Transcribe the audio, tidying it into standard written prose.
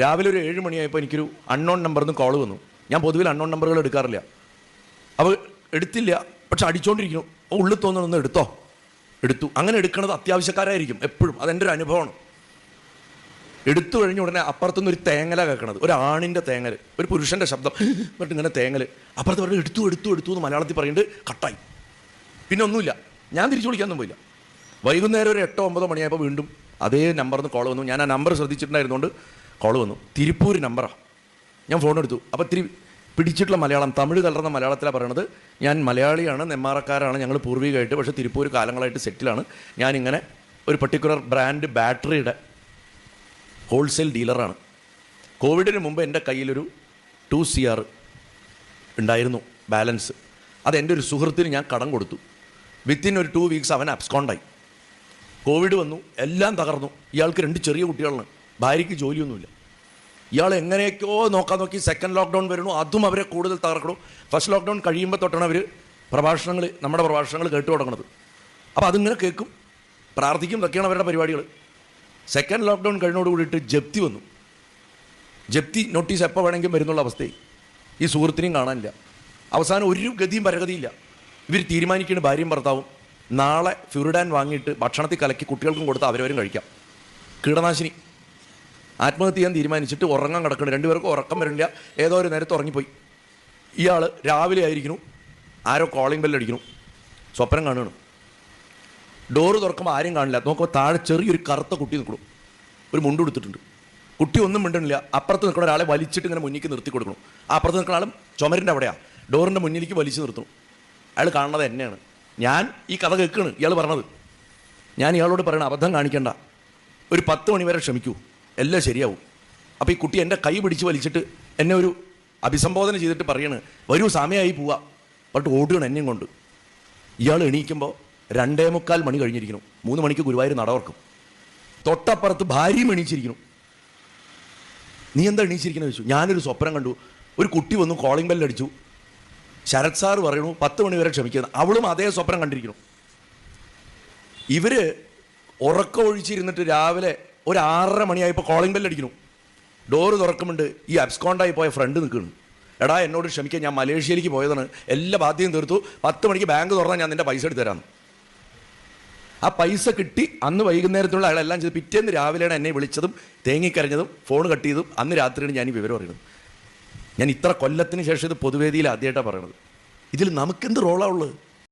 രാവിലെ ഒരു 7 മണിയായപ്പോൾ എനിക്കൊരു അൺനോൺ നമ്പറിൽ നിന്ന് കോൾ വന്നു. ഞാൻ പൊതുവിൽ അൺനോൺ നമ്പറുകൾ എടുക്കാറില്ല. അപ്പോൾ എടുത്തില്ല, പക്ഷെ അടിച്ചുകൊണ്ടിരിക്കുന്നു. ഉള്ളിൽ തോന്നുന്നു എടുത്തു. അങ്ങനെ എടുക്കുന്നത് അത്യാവശ്യക്കാരായിരിക്കും എപ്പോഴും. അതെൻ്റെ ഒരു അനുഭവമാണ്. എടുത്തു കഴിഞ്ഞ ഉടനെ അപ്പുറത്തുനിന്ന് ഒരു തേങ്ങല കേൾക്കണത്, ഒരു ആണിൻ്റെ തേങ്ങൽ, ഒരു പുരുഷൻ്റെ ശബ്ദം എന്നിട്ട് ഇങ്ങനെ തേങ്ങൽ. അപ്പുറത്ത് പറഞ്ഞ് എടുത്തു എന്ന് മലയാളത്തിൽ പറയുന്നുണ്ട്. കട്ടായി. പിന്നെ ഒന്നുമില്ല. ഞാൻ തിരിച്ചു വിളിക്കാനൊന്നും പോയില്ല. വൈകുന്നേരം ഒരു 8-9 മണിയായപ്പോൾ വീണ്ടും അതേ നമ്പറിൽ നിന്ന് കോൾ വന്നു. ഞാൻ ആ നമ്പർ ശ്രദ്ധിച്ചിട്ടുണ്ടായിരുന്നുകൊണ്ട് കോൾ വന്നു. തിരുപ്പൂർ നമ്പറാണ്. ഞാൻ ഫോൺ എടുത്തു. അപ്പോൾ ഇത്തിരി പിടിച്ചിട്ടുള്ള മലയാളം, തമിഴ് കലർന്ന മലയാളത്തിലാണ് പറയണത്. ഞാൻ മലയാളിയാണ്, നെന്മാറക്കാരാണ്, ഞങ്ങൾ പൂർവികമായിട്ട്, പക്ഷേ തിരുപ്പൂർ കാലങ്ങളായിട്ട് സെറ്റിലാണ്. ഞാനിങ്ങനെ ഒരു പർട്ടിക്കുലർ ബ്രാൻഡ് ബാറ്ററിയുടെ ഹോൾസെയിൽ ഡീലറാണ്. കോവിഡിന് മുമ്പ് എൻ്റെ കയ്യിലൊരു 2 CR ഉണ്ടായിരുന്നു ബാലൻസ്. അത് എൻ്റെ ഒരു സുഹൃത്തിന് ഞാൻ കടം കൊടുത്തു. വിത്തിൻ ഒരു 2 വീക്സ് അവൻ അബ്സ്കോണ്ടായി. കോവിഡ് വന്നു, എല്ലാം തകർന്നു. ഇയാൾക്ക് 2 ചെറിയ കുട്ടികളാണ്, ഭാര്യയ്ക്ക് ജോലിയൊന്നുമില്ല. ഇയാൾ എങ്ങനെയൊക്കെയോ നോക്കി സെക്കൻഡ് ലോക്ക്ഡൗൺ വരുന്നു, അതും അവരെ കൂടുതൽ തകർക്കണു. ഫസ്റ്റ് ലോക്ക്ഡൗൺ കഴിയുമ്പോൾ തൊട്ടാണ് അവർ നമ്മുടെ പ്രഭാഷണങ്ങൾ കേട്ടു തുടങ്ങുന്നത്. അപ്പോൾ അതിങ്ങനെ കേൾക്കും, പ്രാർത്ഥിക്കും, ഇതൊക്കെയാണ് അവരുടെ പരിപാടികൾ. സെക്കൻഡ് ലോക്ക്ഡൗൺ കഴിഞ്ഞോട് കൂടിയിട്ട് ജപ്തി വന്നു. ജപ്തി നോട്ടീസ് എപ്പോൾ വേണമെങ്കിലും വരുന്നുള്ള അവസ്ഥയായി. ഈ സുഹൃത്തിനെയും കാണാനില്ല. അവസാനം ഒരു ഗതിയും പരഗതിയില്ല. ഇവർ തീരുമാനിക്കുന്ന ഭാര്യയും ഭർത്താവും നാളെ ഫ്യൂറിഡാൻ വാങ്ങിയിട്ട് ഭക്ഷണത്തിൽ കലക്കി കുട്ടികൾക്കും കൊടുത്ത് അവരവരും കഴിക്കാം. കീടനാശിനി. ആത്മഹത്യ ചെയ്യാൻ തീരുമാനിച്ചിട്ട് ഉറങ്ങാൻ കിടക്കണം. 2 പേർക്കും ഉറക്കം വരില്ല. ഏതോ ഒരു നേരത്ത് ഉറങ്ങിപ്പോയി. ഇയാൾ രാവിലെ ആയിരിക്കുന്നു, ആരോ കോളിംഗ് ബെല്ലടിക്കുന്നു, സ്വപ്നം കാണുകയാണ്. ഡോറ് തുറക്കുമ്പോൾ ആരും കാണില്ല. നോക്കുമ്പോൾ താഴെ ചെറിയൊരു കറുത്ത കുട്ടി നിൽക്കണം. ഒരു മുണ്ട് കൊടുത്തിട്ടുണ്ട്. കുട്ടി ഒന്നും മിണ്ടണില്ല. അപ്പുറത്ത് നിൽക്കുന്ന ഒരാളെ വലിച്ചിട്ട് ഇങ്ങനെ മുന്നിലേക്ക് നിർത്തി കൊടുക്കണം. അപ്പുറത്ത് നിൽക്കുന്ന ആളും ചുമരിൻ്റെ അവിടെയാണ്. ഡോറിൻ്റെ മുന്നിലേക്ക് വലിച്ചു നിർത്തുന്നു. അയാൾ കാണുന്നത് എന്നെയാണ്. ഞാൻ ഈ കഥ കേൾക്കുകയാണ് ഇയാൾ പറഞ്ഞത്. ഞാൻ ഇയാളോട് പറയണം, അബദ്ധം കാണിക്കേണ്ട, ഒരു 10 മണി വരെ ക്ഷമിക്കൂ, എല്ലാം ശരിയാവും. അപ്പോൾ ഈ കുട്ടി എൻ്റെ കൈ പിടിച്ച് വലിച്ചിട്ട് എന്നെ ഒരു അഭിസംബോധന ചെയ്തിട്ട് പറയണ്, വരൂ സമയമായി പോവാ, എന്നിട്ട് ഓടുകയാണ് എന്നെയും കൊണ്ട്. ഇയാൾ എണീക്കുമ്പോൾ 2:45 മണി കഴിഞ്ഞിരിക്കുന്നു. 3 മണിക്ക് ഗുരുവായൂർ നട തുറക്കും. തൊട്ടപ്പുറത്ത് ഭാര്യയും എണീച്ചിരിക്കുന്നു. നീ എന്താ എണീച്ചിരിക്കുന്നത് ചോദിച്ചു. ഞാനൊരു സ്വപ്നം കണ്ടു, ഒരു കുട്ടി വന്നു കോളിംഗ് ബെല്ലടിച്ചു. ശരത് സാർ പറയണു 10 മണി വരെ ക്ഷമിക്കുന്നത്. അവളും അതേ സ്വപ്നം കണ്ടിരിക്കുന്നു. ഇവർ ഉറക്കം ഒഴിച്ചിരുന്നിട്ട് രാവിലെ ഒരു 6:30 മണിയായപ്പോൾ കോളിംഗ് ബെല്ലടിക്കുന്നു. ഡോറ് തുറക്കുന്നുണ്ട്. ഈ അബ്സ്കോണ്ടായി പോയ ഫ്രണ്ട് നിൽക്കുന്നു. എടാ എന്നോട് ക്ഷമിക്കാൻ, ഞാൻ മലേഷ്യയിലേക്ക് പോയതാണ്, എല്ലാ ബാധ്യതയും തീർത്തു, 10 മണിക്ക് ബാങ്ക് തുറന്നാൽ ഞാൻ നിൻ്റെ പൈസ എടുത്ത് തരാമെന്ന്. ആ പൈസ കിട്ടി. അന്ന് വൈകുന്നേരത്തുള്ള അയാളെല്ലാം ചെയ്ത് പിറ്റേന്ന് രാവിലെയാണ് എന്നെ വിളിച്ചതും തേങ്ങിക്കരഞ്ഞതും ഫോൺ കട്ട് ചെയ്തതും. അന്ന് രാത്രിയാണ് ഞാൻ ഈ വിവരം അറിയുന്നത്. ഞാൻ ഇത്ര കൊല്ലത്തിന് ശേഷം ഇത് പൊതുവേദിയിൽ ആദ്യമായിട്ടാണ് പറയണത്. ഇതിൽ നമുക്കെന്ത് റോളാണ് ഉള്ളത്?